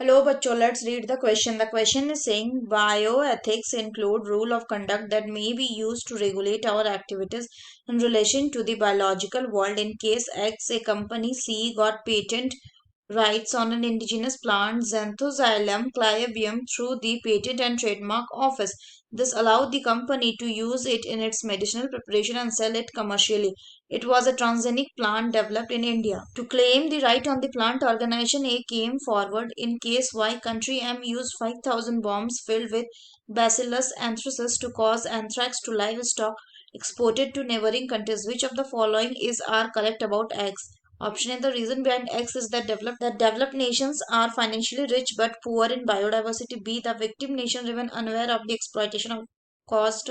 Hello, bachcho. Let's read the question. The question is saying bioethics include rule of conduct that may be used to regulate our activities in relation to the biological world. In case X, a company C got patent rights on an indigenous plant Xanthoxylum clybium through the Patent and Trademark Office. This allowed the company to use it in its medicinal preparation and sell it commercially. It was a transgenic plant developed in India. To claim the right on the plant, organization A came forward. In case Y, country M used 5,000 bombs filled with Bacillus anthracis to cause anthrax to livestock exported to neighboring countries. Which of the following is are correct about X? Option A, the reason behind X is that developed nations are financially rich but poor in biodiversity. B, the victim nation remain unaware of the exploitation of caused.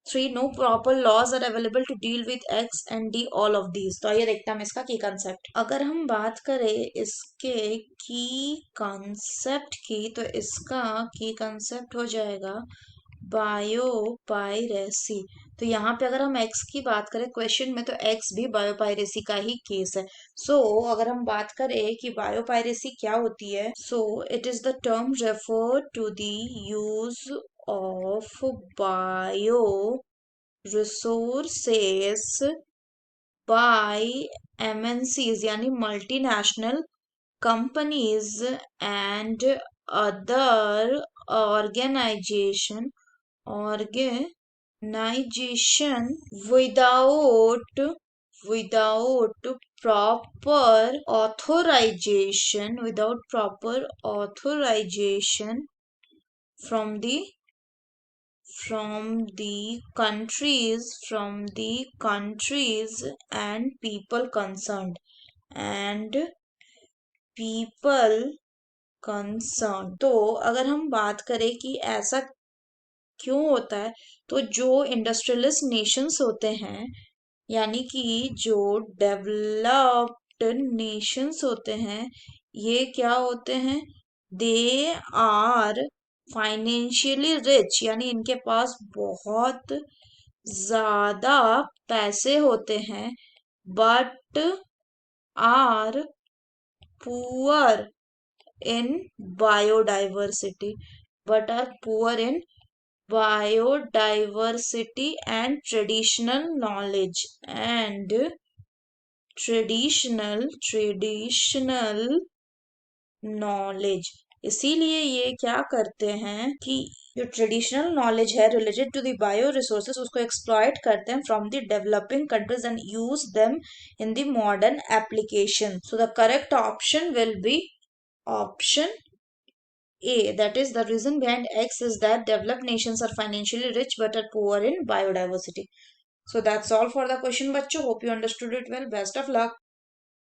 3, no proper laws are available to deal with X and D, all of these. तो आइए देखते हैं हम इसका की concept. अगर हम बात करें इसके की कंसेप्ट की, तो इसका की कंसेप्ट हो जाएगा बायोपायरेसी। तो यहाँ पे अगर हम एक्स की बात करें क्वेश्चन में, तो एक्स भी बायोपायरेसी का ही केस है। अगर हम बात करें कि बायोपायरेसी क्या होती है, it is the term refer to the use of bio resources by MNCs यानी multinational companies and other organization organization without proper authorization from the countries and people concerned and people concerned। तो अगर हम बात करें कि ऐसा क्यों होता है, तो जो इंडस्ट्रियलिस्ट नेशंस होते हैं, यानी कि जो डेवलप्ड नेशंस होते हैं, ये क्या होते हैं, दे आर फाइनेंशियली रिच, यानी इनके पास बहुत ज्यादा पैसे होते हैं, but are poor in biodiversity and traditional knowledge। इसीलिए ये क्या करते हैं कि जो ट्रेडिशनल नॉलेज है related to the bio resources, उसको एक्सप्लॉइट करते हैं from the developing countries and use them in the modern application. So the correct option will be option A. That is, the reason behind X is that developed nations are financially rich but are poor in biodiversity. So that's all for the question, bachcho. Hope you understood it well. Best of luck.